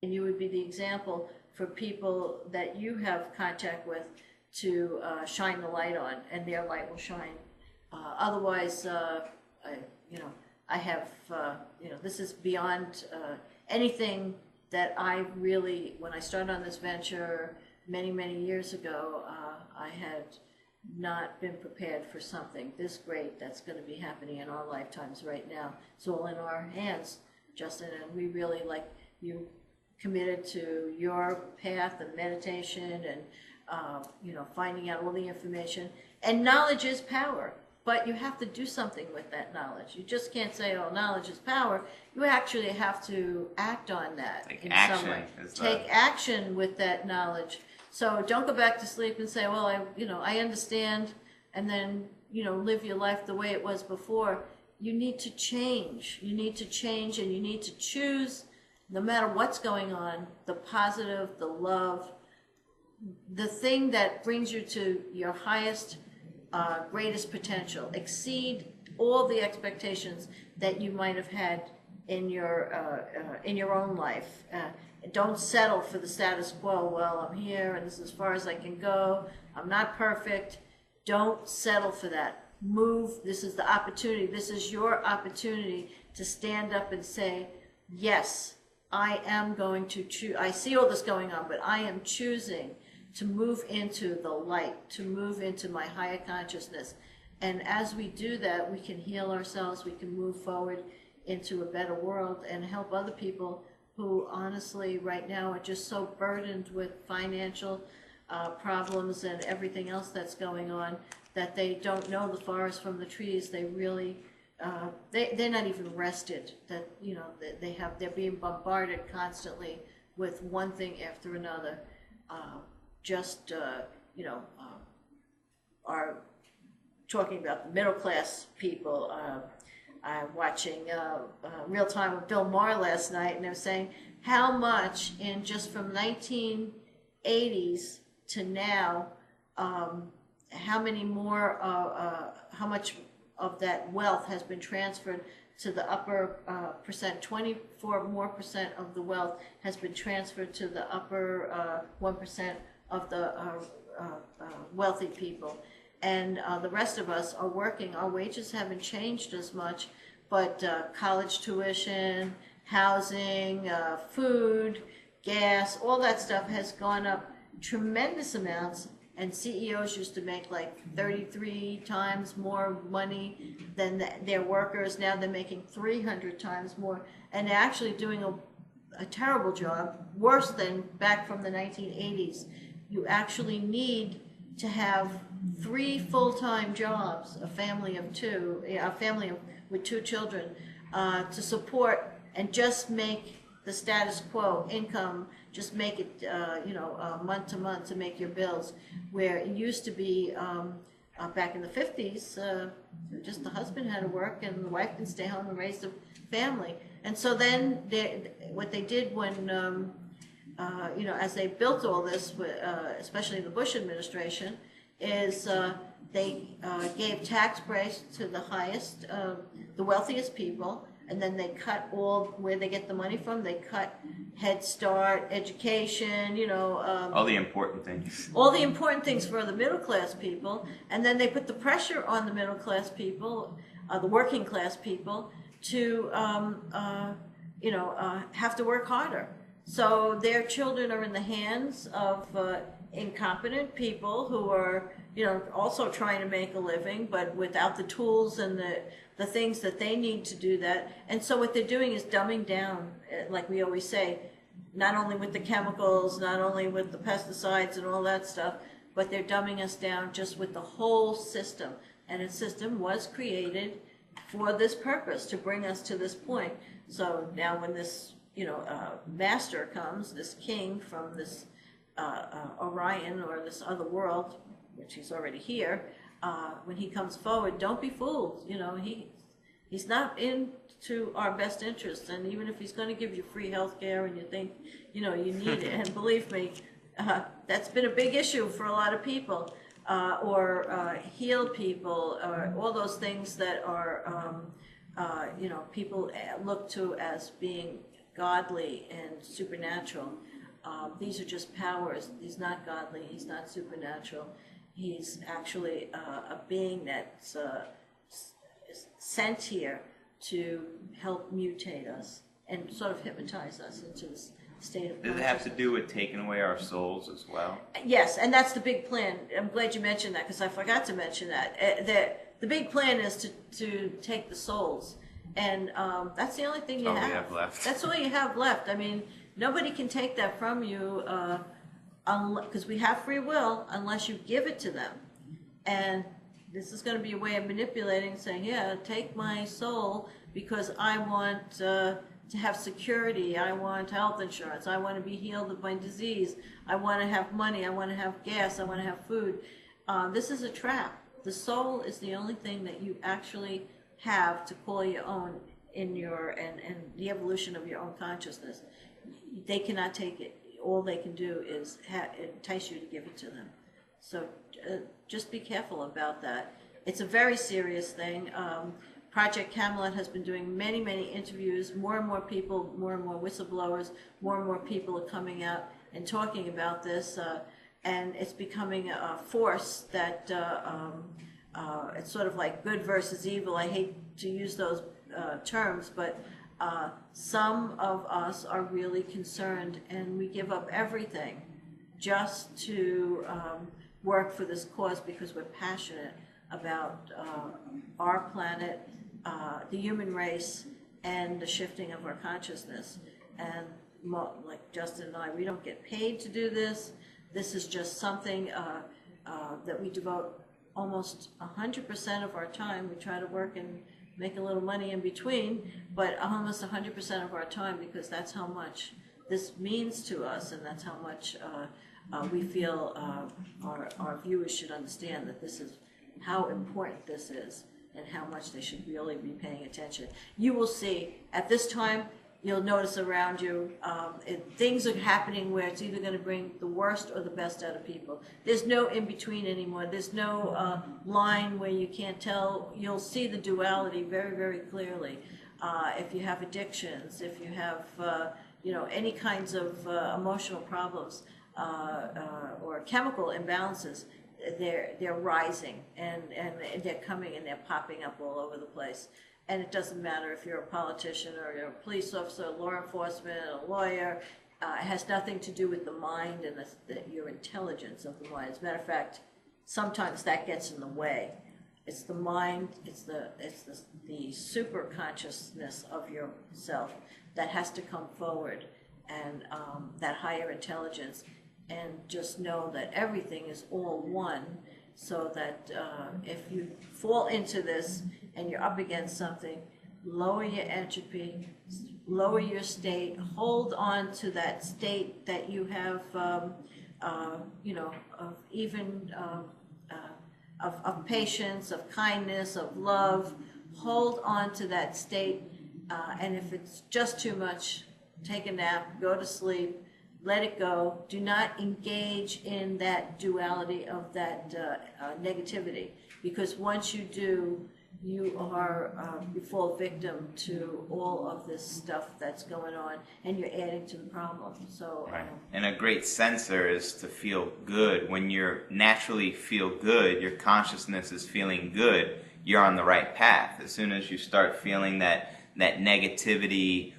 and you would be the example for people that you have contact with to shine the light on, and their light will shine. Otherwise, I have, this is beyond anything that I really, when I started on this venture many, many years ago, I had not been prepared for something this great that's going to be happening in our lifetimes right now. It's all in our hands, Justin, and we really, like you, committed to your path and meditation and finding out all the information. And knowledge is power, but you have to do something with that knowledge. You just can't say, oh, knowledge is power. You actually have to act on that in some way. Take action with that knowledge. So don't go back to sleep and say, well, I understand, and then, live your life the way it was before. You need to change. You need to change, and you need to choose, no matter what's going on, the positive, the love, the thing that brings you to your highest, greatest potential. Exceed all the expectations that you might have had in your own life. Don't settle for the status quo. Well, I'm here, and this is as far as I can go. I'm not perfect. Don't settle for that. Move. This is the opportunity. This is your opportunity to stand up and say, yes, I am going to choose. I see all this going on, but I am choosing to move into the light, to move into my higher consciousness. And as we do that, we can heal ourselves, we can move forward into a better world and help other people who honestly right now are just so burdened with financial problems and everything else that's going on that they don't know the forest from the trees. They really, they're not even rested. That they're being bombarded constantly with one thing after another. Are talking about the middle class people. I'm watching Real Time with Bill Maher last night, and they're saying how much in just from 1980s to now, how many more, how much of that wealth has been transferred to the upper percent. 24% more of the wealth has been transferred to the upper 1% of the wealthy people. And the rest of us are working. Our wages haven't changed as much, but college tuition, housing, food, gas, all that stuff has gone up tremendous amounts. And CEOs used to make like 33 times more money than their workers. Now they're making 300 times more. And they're actually doing a terrible job, worse than back from the 1980s. You actually need to have 3 full-time jobs, a family of 2, a family with 2 children, to support and just make the status quo income, just make it, month to month to make your bills. Where it used to be back in the 50s, just the husband had to work and the wife can stay home and raise the family. And so then what they did when, as they built all this, especially the Bush administration, is they gave tax breaks to the highest, the wealthiest people, and then they cut all where they get the money from. They cut Head Start, education, all the important things. All the important things for the middle class people, and then they put the pressure on the middle class people, the working class people, to have to work harder. So their children are in the hands of incompetent people who are, also trying to make a living, but without the tools and the things that they need to do that. And so what they're doing is dumbing down, like we always say, not only with the chemicals, not only with the pesticides and all that stuff, but they're dumbing us down just with the whole system. And the system was created for this purpose, to bring us to this point. So now when this, master comes, this king from this Orion or this other world, which he's already here, when he comes forward, don't be fooled. He's not into our best interests. And even if he's going to give you free health care and you think, you need it, and believe me, that's been a big issue for a lot of people, or healed people, or all those things that are, people look to as being godly and supernatural. These are just powers. He's not godly. He's not supernatural. He's actually a being that's sent here to help mutate us and sort of hypnotize us into this state of consciousness. Does it have to do with taking away our souls as well? Yes, and that's the big plan. I'm glad you mentioned that because I forgot to mention that. The big plan is to take the souls, and that's the only thing you have. We have left. That's all you have left. I mean, nobody can take that from you because we have free will unless you give it to them. And this is going to be a way of manipulating, saying, yeah, take my soul because I want to have security, I want health insurance, I want to be healed of my disease, I want to have money, I want to have gas, I want to have food. This is a trap. The soul is the only thing that you actually have to call your own in your and the evolution of your own consciousness. They cannot take it. All they can do is entice you to give it to them. So just be careful about that. It's a very serious thing. Project Camelot has been doing many, many interviews. More and more people, more and more whistleblowers, more and more people are coming out and talking about this. And it's becoming a force that it's sort of like good versus evil. I hate to use those terms, but some of us are really concerned, and we give up everything just to work for this cause because we're passionate about our planet, the human race, and the shifting of our consciousness. And like Justin and I, we don't get paid to do this. This is just something that we devote almost 100% of our time. We try to work and make a little money in between, but almost 100% of our time, because that's how much this means to us, and that's how much we feel our viewers should understand that this is how important this is and how much they should really be paying attention. You will see at this time, you'll notice around you, things are happening where it's either going to bring the worst or the best out of people. There's no in-between anymore. There's no line where you can't tell. You'll see the duality very, very clearly. If you have addictions, if you have any kinds of emotional problems or chemical imbalances, they're rising and they're coming and they're popping up all over the place. And it doesn't matter if you're a politician or you're a police officer, law enforcement, a lawyer. It has nothing to do with the mind and your intelligence of the mind. As a matter of fact, sometimes that gets in the way. It's the mind, it's the super consciousness of yourself that has to come forward, and that higher intelligence, and just know that everything is all one, so that if you fall into this and you're up against something, lower your entropy, lower your state, hold on to that state that you have, of patience, of kindness, of love. Hold on to that state, and if it's just too much, take a nap, go to sleep, let it go. Do not engage in that duality of that negativity, because once you do, you fall victim to all of this stuff that's going on, and you're adding to the problem. So, right. And a great sensor is to feel good. When you naturally feel good, your consciousness is feeling good, you're on the right path. As soon as you start feeling that negativity